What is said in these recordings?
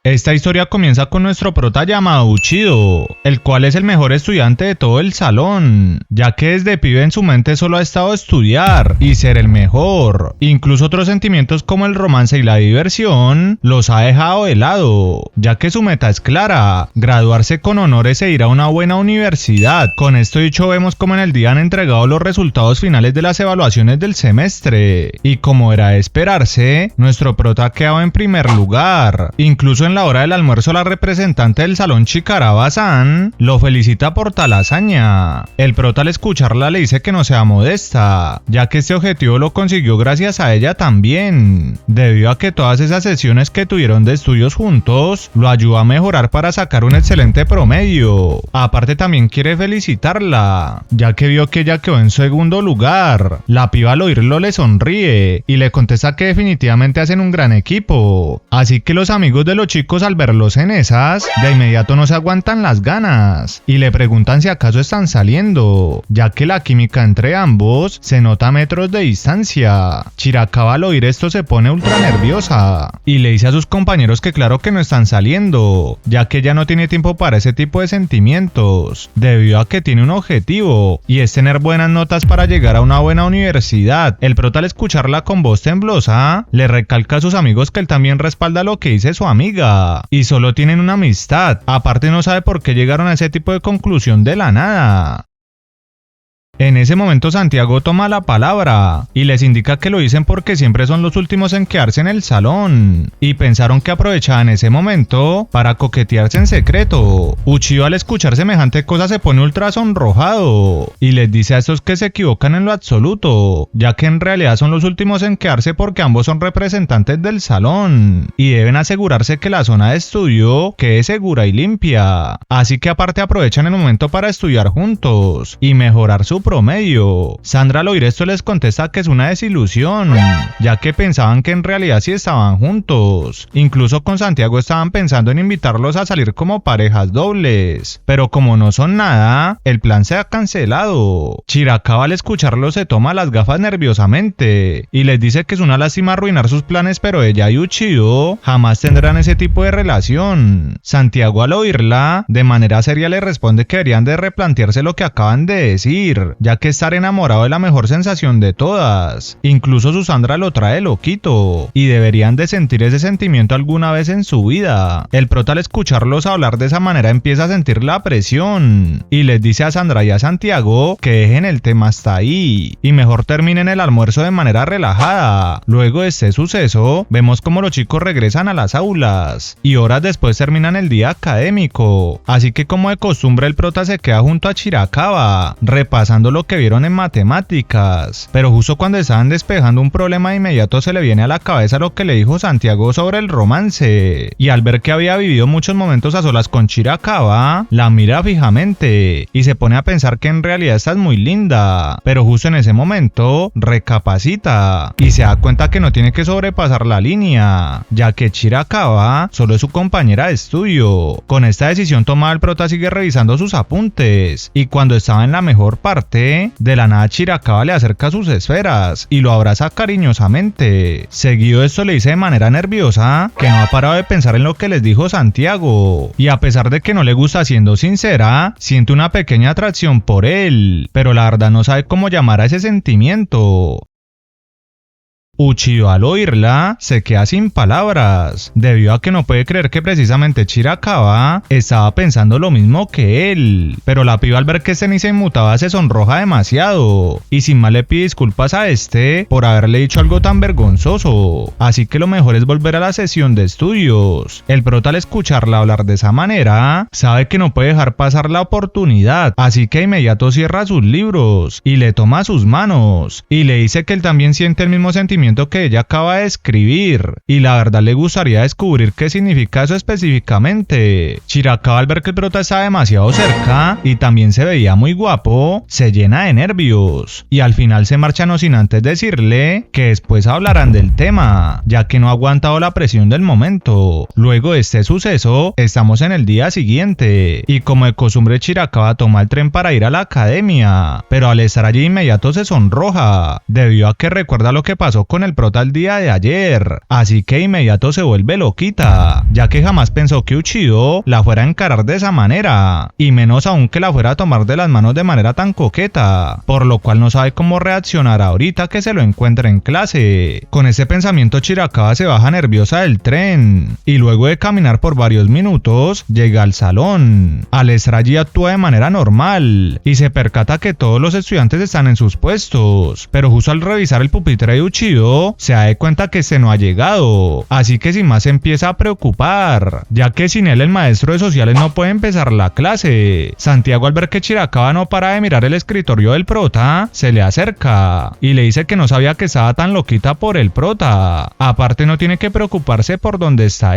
Esta historia comienza con nuestro prota llamado Uchido, el cual es el mejor estudiante de todo el salón, ya que desde pibe en su mente solo ha estado estudiar y ser el mejor. Incluso otros sentimientos como el romance y la diversión los ha dejado de lado, ya que su meta es clara: graduarse con honores e ir a una buena universidad. Con esto dicho, vemos como en el día han entregado los resultados finales de las evaluaciones del semestre, y como era de esperarse, nuestro prota ha quedado en primer lugar. Incluso en la hora del almuerzo, la representante del salón, Chikaraba-san, lo felicita por tal hazaña. El prota, al escucharla, le dice que no sea modesta, ya que este objetivo lo consiguió gracias a ella también, debido a que todas esas sesiones que tuvieron de estudios juntos lo ayudó a mejorar para sacar un excelente promedio. Aparte, también quiere felicitarla, ya que vio que ella quedó en segundo lugar. La piba, al oírlo, le sonríe y le contesta que definitivamente hacen un gran equipo. Así que los amigos de los chicos, al verlos en esas, de inmediato no se aguantan las ganas y le preguntan si acaso están saliendo, ya que la química entre ambos se nota a metros de distancia. Chiracaba, al oír esto, se pone ultra nerviosa y le dice a sus compañeros que claro que no están saliendo, ya que ella no tiene tiempo para ese tipo de sentimientos, debido a que tiene un objetivo y es tener buenas notas para llegar a una buena universidad. El prota, al escucharla con voz temblosa, le recalca a sus amigos que él también respalda lo que dice su amiga y solo tienen una amistad. Aparte, no sabe por qué llegaron a ese tipo de conclusión de la nada. En ese momento, Santiago toma la palabra y les indica que lo dicen porque siempre son los últimos en quedarse en el salón y pensaron que aprovechaban ese momento para coquetearse en secreto. Uchido, al escuchar semejante cosa, se pone ultra sonrojado y les dice a estos que se equivocan en lo absoluto, ya que en realidad son los últimos en quedarse porque ambos son representantes del salón y deben asegurarse que la zona de estudio quede segura y limpia. Así que aparte aprovechan el momento para estudiar juntos y mejorar su promedio. Sandra, al oír esto, les contesta que es una desilusión, ya que pensaban que en realidad sí estaban juntos. Incluso con Santiago estaban pensando en invitarlos a salir como parejas dobles, pero como no son nada, el plan se ha cancelado. Chiracaba, al escucharlo, se toma las gafas nerviosamente y les dice que es una lástima arruinar sus planes, pero ella y Uchido jamás tendrán ese tipo de relación. Santiago, al oírla, de manera seria le responde que deberían de replantearse lo que acaban de decir, ya que estar enamorado es la mejor sensación de todas. Incluso su Sandra lo trae loquito y deberían de sentir ese sentimiento alguna vez en su vida. El prota, al escucharlos hablar de esa manera, empieza a sentir la presión y les dice a Sandra y a Santiago que dejen el tema hasta ahí y mejor terminen el almuerzo de manera relajada. Luego de este suceso, vemos como los chicos regresan a las aulas y horas después terminan el día académico. Así que, como de costumbre, el prota se queda junto a Chiracaba repasando lo que vieron en matemáticas, pero justo cuando estaban despejando un problema, de inmediato se le viene a la cabeza lo que le dijo Santiago sobre el romance, y al ver que había vivido muchos momentos a solas con Chiracaba, la mira fijamente y se pone a pensar que en realidad esta es muy linda, pero justo en ese momento recapacita y se da cuenta que no tiene que sobrepasar la línea, ya que Chiracaba solo es su compañera de estudio. Con esta decisión tomada, el prota sigue revisando sus apuntes y cuando estaba en la mejor parte, de la nada Chiracaba le acerca sus esferas y lo abraza cariñosamente. Seguido de esto, le dice de manera nerviosa que no ha parado de pensar en lo que les dijo Santiago y a pesar de que no le gusta, siendo sincera, siente una pequeña atracción por él, pero la verdad no sabe cómo llamar a ese sentimiento. Uchido, al oírla, se queda sin palabras, debido a que no puede creer que precisamente Chiracaba estaba pensando lo mismo que él. Pero la piba, al ver que Zenitsu inmutada, se sonroja demasiado y sin más le pide disculpas a este por haberle dicho algo tan vergonzoso. Así que lo mejor es volver a la sesión de estudios. El prota, al escucharla hablar de esa manera, sabe que no puede dejar pasar la oportunidad, así que de inmediato cierra sus libros y le toma sus manos y le dice que él también siente el mismo sentimiento que ella acaba de escribir y la verdad le gustaría descubrir qué significa eso específicamente. Chiracaba, al ver que el prota estaba demasiado cerca y también se veía muy guapo, se llena de nervios y al final se marcha no sin antes decirle que después hablarán del tema, ya que no ha aguantado la presión del momento. Luego de este suceso, estamos en el día siguiente y como de costumbre, Chiracaba toma el tren para ir a la academia, pero al estar allí de inmediato se sonroja debido a que recuerda lo que pasó con con el prota el día de ayer, así que de inmediato se vuelve loquita, ya que jamás pensó que Uchido la fuera a encarar de esa manera, y menos aún que la fuera a tomar de las manos de manera tan coqueta, por lo cual no sabe cómo reaccionar ahorita que se lo encuentra en clase. Con ese pensamiento Chiracaba se baja nerviosa del tren, y luego de caminar por varios minutos, llega al salón. Al estar allí actúa de manera normal, y se percata que todos los estudiantes están en sus puestos, pero justo al revisar el pupitre de Uchido, se da cuenta que este no ha llegado, así que sin más se empieza a preocupar, ya que sin él el maestro de sociales no puede empezar la clase. Santiago, al ver que Chiracaba no para de mirar el escritorio del prota, se le acerca y le dice que no sabía que estaba tan loquita por el prota. Aparte no tiene que preocuparse por dónde está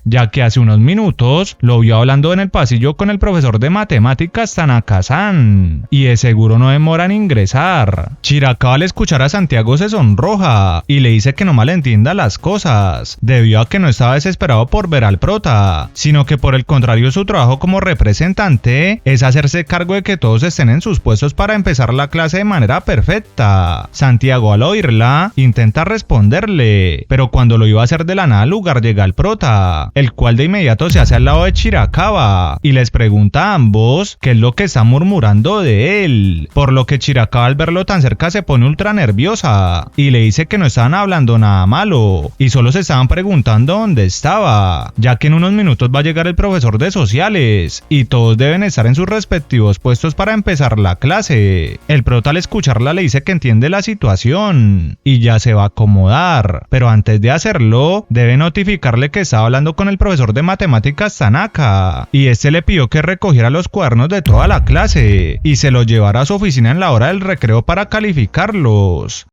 ya que hace unos minutos lo vio hablando en el pasillo con el profesor de matemáticas Tanaka-san, y de seguro no demora en ingresar. Chiracaba al escuchar a Santiago se sonroja y le dice que no malentienda las cosas, debido a que no estaba desesperado por ver al prota, sino que por el contrario su trabajo como representante es hacerse cargo de que todos estén en sus puestos para empezar la clase de manera perfecta. Santiago, al oírla, intenta responderle, pero cuando lo iba a hacer de la nada al lugar llega el prota, el cual de inmediato se hace al lado de Chiracaba y les pregunta a ambos qué es lo que está murmurando de él, por lo que Chiracaba al verlo tan cerca se pone ultra nerviosa y le dice que no estaban hablando nada malo y solo se estaban preguntando dónde estaba, ya que en unos minutos va a llegar el profesor de sociales y todos deben estar en sus respectivos puestos para empezar la clase. El prota, al escucharla, le dice que entiende la situación y ya se va a acomodar, pero antes de hacerlo debe notificarle que estaba hablando con el profesor de matemáticas Tanaka, y este le pidió que recogiera los cuadernos de toda la clase y se los llevara a su oficina en la hora del recreo para calificarlos.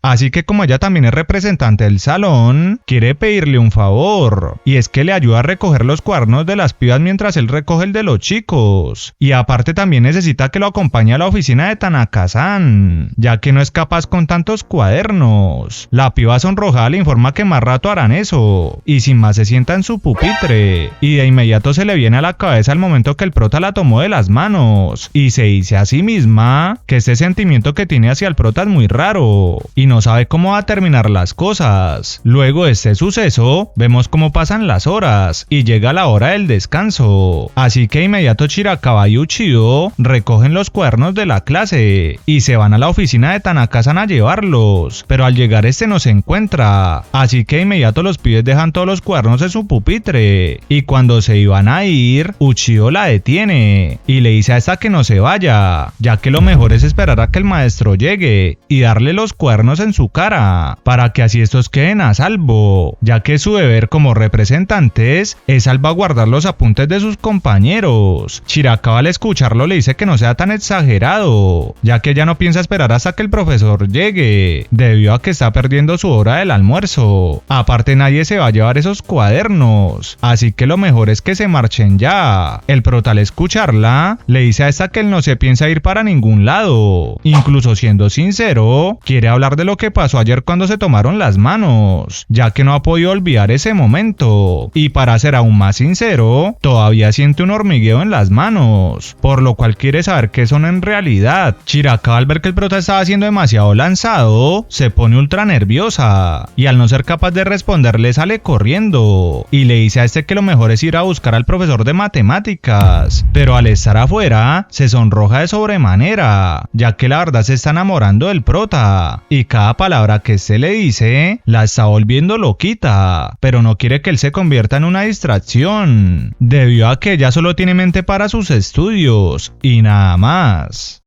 Así que como ella también es representante del salón, quiere pedirle un favor, y es que le ayuda a recoger los cuadernos de las pibas mientras él recoge el de los chicos, y aparte también necesita que lo acompañe a la oficina de Tanaka-san, ya que no es capaz con tantos cuadernos. La piba sonrojada le informa que más rato harán eso, y sin más se sienta en su pupitre, y de inmediato se le viene a la cabeza el momento que el prota la tomó de las manos, y se dice a sí misma que este sentimiento que tiene hacia el prota es muy raro, y no sabe cómo va a terminar las cosas. Luego de este suceso, vemos cómo pasan las horas y llega la hora del descanso. Así que de inmediato Chiracaba y Uchido recogen los cuadernos de la clase y se van a la oficina de Tanaka-san a llevarlos, pero al llegar este no se encuentra. Así que de inmediato los pibes dejan todos los cuadernos en su pupitre y cuando se iban a ir, Uchido la detiene y le dice a esta que no se vaya, ya que lo mejor es esperar a que el maestro llegue y darle los cuadernos en su cara, para que así estos queden a salvo, ya que su deber como representantes es salvaguardar los apuntes de sus compañeros. Chiracaba, al escucharlo, le dice que no sea tan exagerado, ya que ella no piensa esperar hasta que el profesor llegue, debido a que está perdiendo su hora del almuerzo. Aparte, nadie se va a llevar esos cuadernos, así que lo mejor es que se marchen ya. El prota, al escucharla, le dice a esta que él no se piensa ir para ningún lado, incluso siendo sincero, quiere hablar de lo que pasó ayer cuando se tomaron las manos, ya que no ha podido olvidar ese momento, y para ser aún más sincero, todavía siente un hormigueo en las manos, por lo cual quiere saber qué son en realidad. Chiracaba, al ver que el prota estaba siendo demasiado lanzado, se pone ultra nerviosa, y al no ser capaz de responderle sale corriendo, y le dice a este que lo mejor es ir a buscar al profesor de matemáticas, pero al estar afuera, se sonroja de sobremanera, ya que la verdad se está enamorando del prota, y cada palabra que se le dice la está volviendo loquita, pero no quiere que él se convierta en una distracción, debido a que ella solo tiene mente para sus estudios y nada más.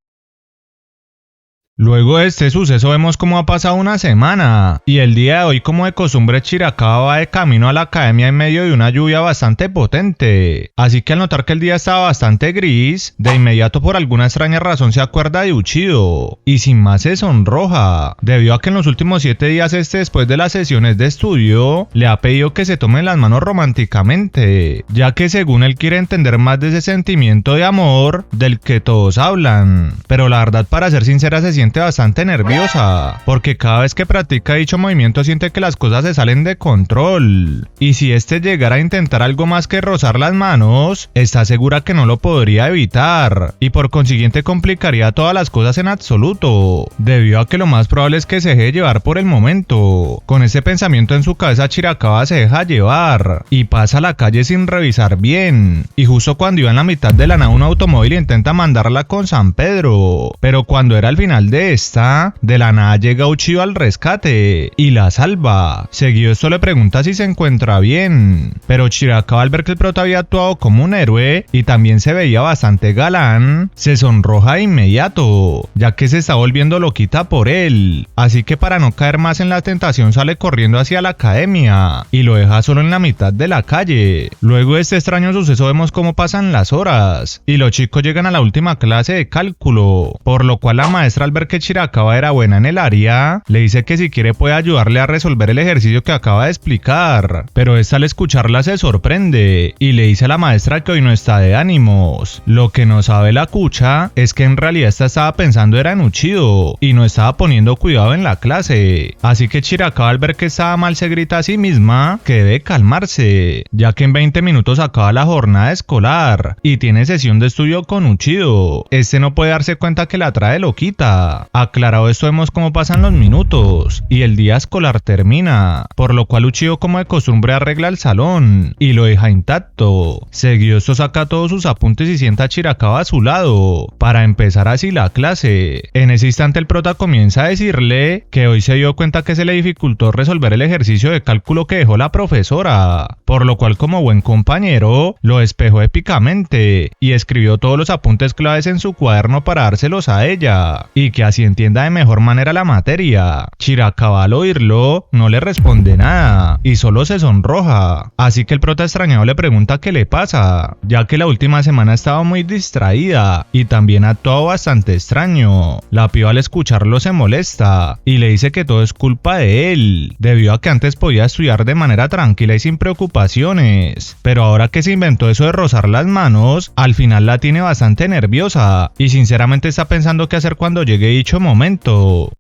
Luego de este suceso vemos cómo ha pasado una semana, y el día de hoy, como de costumbre, Chiracaba va de camino a la academia en medio de una lluvia bastante potente, así que al notar que el día estaba bastante gris, de inmediato por alguna extraña razón se acuerda de Uchido, y sin más se sonroja, debido a que en los últimos 7 días después de las sesiones de estudio, le ha pedido que se tomen las manos románticamente, ya que según él quiere entender más de ese sentimiento de amor del que todos hablan, pero la verdad, para ser sincera, se siente siente bastante nerviosa, porque cada vez que practica dicho movimiento siente que las cosas se salen de control, y si este llegara a intentar algo más que rozar las manos, está segura que no lo podría evitar, y por consiguiente complicaría todas las cosas en absoluto, debido a que lo más probable es que se deje llevar por el momento. Con ese pensamiento en su cabeza, Chiracaba se deja llevar, y pasa la calle sin revisar bien, y justo cuando iba en la mitad de la nada un automóvil intenta mandarla con San Pedro, pero cuando era al final de esta, de la nada llega Uchiho al rescate y la salva. Seguido esto le pregunta si se encuentra bien, pero Chiracaba, al ver que el prota había actuado como un héroe y también se veía bastante galán, se sonroja de inmediato, ya que se está volviendo loquita por él, así que para no caer más en la tentación sale corriendo hacia la academia y lo deja solo en la mitad de la calle. Luego de este extraño suceso vemos cómo pasan las horas y los chicos llegan a la última clase de cálculo, por lo cual la maestra, al ver que Chiracaba era buena en el área, le dice que si quiere puede ayudarle a resolver el ejercicio que acaba de explicar, pero esta al escucharla se sorprende y le dice a la maestra que hoy no está de ánimos. Lo que no sabe la cucha es que en realidad esta estaba pensando era en Uchiho y no estaba poniendo cuidado en la clase, así que Chiracaba, al ver que estaba mal, se grita a sí misma que debe calmarse, ya que en 20 minutos acaba la jornada escolar y tiene sesión de estudio con Uchiho. Este no puede darse cuenta que la trae loquita. Aclarado esto, vemos cómo pasan los minutos y el día escolar termina, por lo cual Uchiho, como de costumbre, arregla el salón y lo deja intacto. Seguido esto saca todos sus apuntes y sienta a Chiracaba a su lado para empezar así la clase. En ese instante el prota comienza a decirle que hoy se dio cuenta que se le dificultó resolver el ejercicio de cálculo que dejó la profesora, por lo cual como buen compañero lo despejó épicamente y escribió todos los apuntes claves en su cuaderno para dárselos a ella y que así entienda de mejor manera la materia. Chiracaba, al oírlo, no le responde nada y solo se sonroja, así que el prota extrañado le pregunta qué le pasa, ya que la última semana estaba muy distraída y también ha actuado bastante extraño. La piba, al escucharlo, se molesta y le dice que todo es culpa de él, debido a que antes podía estudiar de manera tranquila y sin preocupaciones, pero ahora que se inventó eso de rozar las manos, al final la tiene bastante nerviosa y sinceramente está pensando qué hacer cuando llegue dicho momento.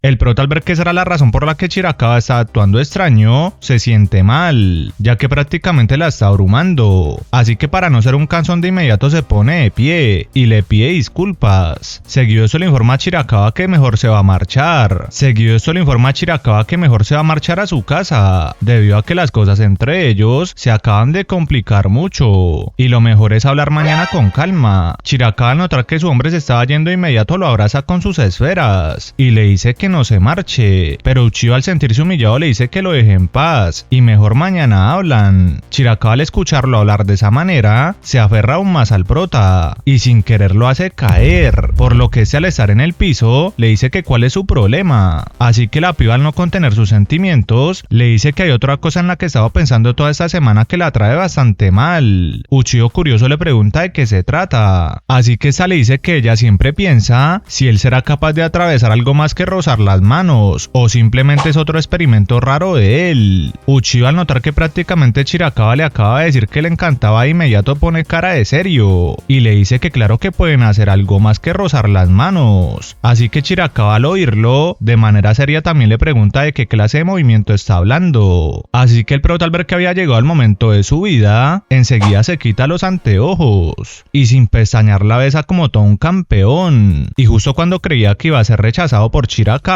El prota, al ver que esa era la razón por la que Chiracaba está actuando extraño, se siente mal, ya que prácticamente la está abrumando, así que para no ser un cansón de inmediato se pone de pie y le pide disculpas. Seguido esto le informa a Chiracaba que mejor se va a marchar. A su casa, debido a que las cosas entre ellos se acaban de complicar mucho, y lo mejor es hablar mañana con calma. Chiracaba, al notar que su hombre se estaba yendo de inmediato, lo abraza con sus esferas y le dice que no se marche, pero Uchiho, al sentirse humillado, le dice que lo deje en paz y mejor mañana hablan. Chiracaba, al escucharlo hablar de esa manera, se aferra aún más al prota y sin querer lo hace caer, por lo que al estar en el piso le dice que cuál es su problema, así que la piba, al no contener sus sentimientos, le dice que hay otra cosa en la que estaba pensando toda esta semana que la trae bastante mal. Uchiho, curioso, le pregunta de qué se trata, así que esta le dice que ella siempre piensa si él será capaz de atravesar algo más que rozar las manos, o simplemente es otro experimento raro de él. Uchiho, al notar que prácticamente Chiracaba le acaba de decir que le encantaba, de inmediato pone cara de serio y le dice que claro que pueden hacer algo más que rozar las manos, así que Chiracaba, al oírlo, de manera seria también le pregunta de qué clase de movimiento está hablando, así que el prota, al ver que había llegado el momento de su vida, enseguida se quita los anteojos y sin pestañear la besa como todo un campeón, y justo cuando creía que iba a ser rechazado por Chiracaba,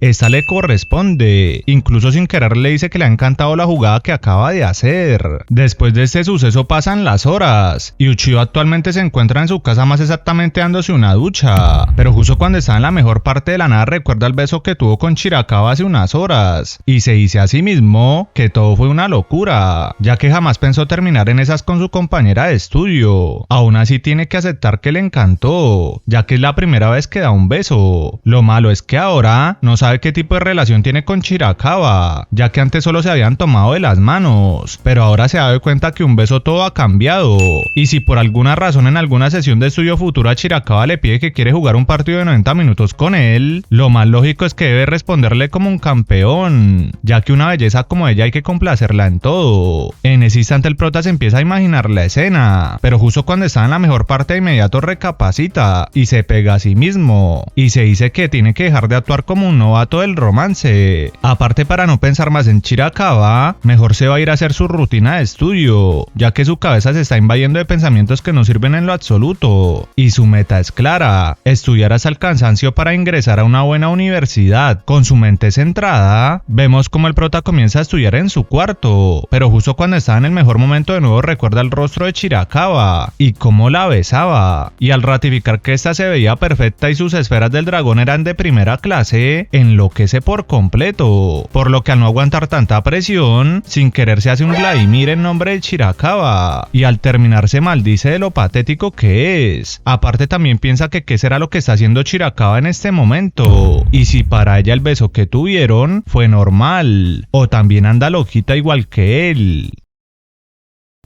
esta le corresponde, incluso sin querer le dice que le ha encantado la jugada que acaba de hacer. Después de este suceso pasan las horas y Uchiho actualmente se encuentra en su casa, más exactamente dándose una ducha, pero justo cuando está en la mejor parte de la nada recuerda el beso que tuvo con Chiracaba hace unas horas y se dice a sí mismo que todo fue una locura, ya que jamás pensó terminar en esas con su compañera de estudio. Aún así tiene que aceptar que le encantó, ya que es la primera vez que da un beso. Lo malo es que ahora ahora no sabe qué tipo de relación tiene con Chiracaba, ya que antes solo se habían tomado de las manos, pero ahora se ha dado cuenta que un beso todo ha cambiado, y si por alguna razón en alguna sesión de estudio futura Chiracaba le pide que quiere jugar un partido de 90 minutos con él, lo más lógico es que debe responderle como un campeón, ya que una belleza como ella hay que complacerla en todo. En ese instante el prota se empieza a imaginar la escena, pero justo cuando está en la mejor parte de inmediato recapacita y se pega a sí mismo, y se dice que tiene que dejar de actuar como un novato del romance. Aparte, para no pensar más en Chiracaba, mejor se va a ir a hacer su rutina de estudio, ya que su cabeza se está invadiendo de pensamientos que no sirven en lo absoluto, y su meta es clara: estudiar hasta el cansancio para ingresar a una buena universidad. Con su mente centrada, vemos como el prota comienza a estudiar en su cuarto, pero justo cuando está en el mejor momento de nuevo recuerda el rostro de Chiracaba y cómo la besaba, y al ratificar que esta se veía perfecta y sus esferas del dragón eran de primera clase, enloquece por completo, por lo que al no aguantar tanta presión, sin querer se hace un Vladimir en nombre de Chiracaba, y al terminar se maldice de lo patético que es. Aparte también piensa que qué será lo que está haciendo Chiracaba en este momento, y si para ella el beso que tuvieron fue normal, o también anda loquita igual que él.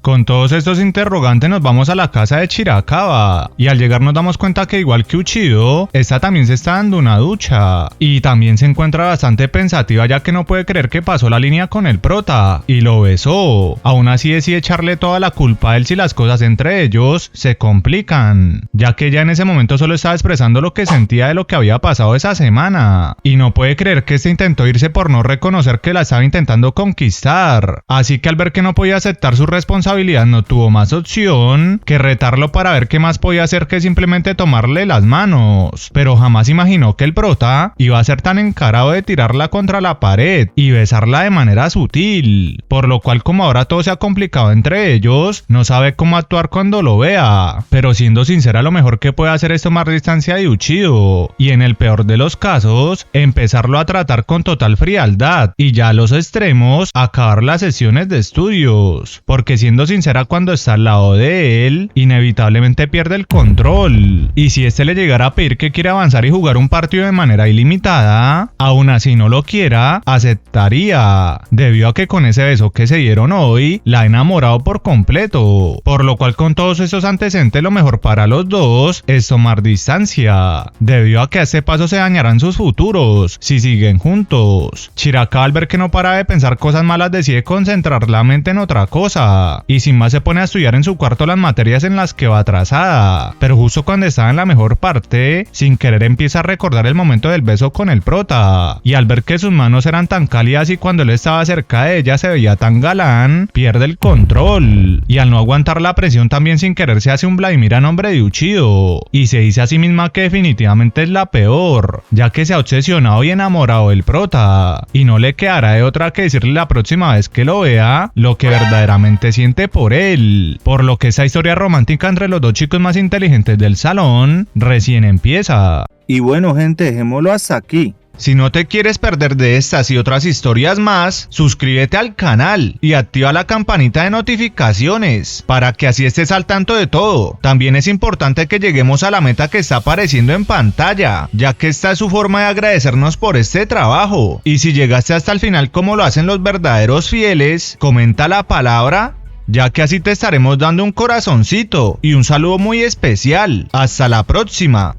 Con todos estos interrogantes nos vamos a la casa de Chiracaba, y al llegar nos damos cuenta que igual que Uchido, esta también se está dando una ducha, y también se encuentra bastante pensativa ya que no puede creer que pasó la línea con el prota, y lo besó. Aún así decide echarle toda la culpa a él si las cosas entre ellos se complican, ya que ella en ese momento solo estaba expresando lo que sentía de lo que había pasado esa semana, y no puede creer que este intentó irse por no reconocer que la estaba intentando conquistar, así que al ver que no podía aceptar su responsabilidad no tuvo más opción que retarlo para ver qué más podía hacer que simplemente tomarle las manos, pero jamás imaginó que el prota iba a ser tan encarado de tirarla contra la pared y besarla de manera sutil, por lo cual como ahora todo se ha complicado entre ellos, no sabe cómo actuar cuando lo vea, pero siendo sincera lo mejor que puede hacer es tomar distancia de Uchido, y en el peor de los casos, empezarlo a tratar con total frialdad, y ya a los extremos, acabar las sesiones de estudios, porque siendo sincera cuando está al lado de él, inevitablemente pierde el control, y si este le llegara a pedir que quiera avanzar y jugar un partido de manera ilimitada, aún así no lo quiera, aceptaría, debido a que con ese beso que se dieron hoy, la ha enamorado por completo, por lo cual con todos esos antecedentes lo mejor para los dos es tomar distancia, debido a que a este paso se dañarán sus futuros, si siguen juntos. Chiracaba al ver que no para de pensar cosas malas decide concentrar la mente en otra cosa, y sin más se pone a estudiar en su cuarto las materias en las que va atrasada, pero justo cuando estaba en la mejor parte, sin querer empieza a recordar el momento del beso con el prota, y al ver que sus manos eran tan cálidas y cuando él estaba cerca de ella se veía tan galán, pierde el control, y al no aguantar la presión también sin querer se hace un Vladimir a nombre de Uchido, y se dice a sí misma que definitivamente es la peor, ya que se ha obsesionado y enamorado del prota, y no le quedará de otra que decirle la próxima vez que lo vea lo que verdaderamente siente por él, por lo que esa historia romántica entre los dos chicos más inteligentes del salón recién empieza. Y bueno gente, dejémoslo hasta aquí. Si no te quieres perder de estas y otras historias más, suscríbete al canal y activa la campanita de notificaciones para que así estés al tanto de todo. También es importante que lleguemos a la meta que está apareciendo en pantalla, ya que esta es su forma de agradecernos por este trabajo. Y si llegaste hasta el final como lo hacen los verdaderos fieles, comenta la palabra, ya que así te estaremos dando un corazoncito y un saludo muy especial. Hasta la próxima.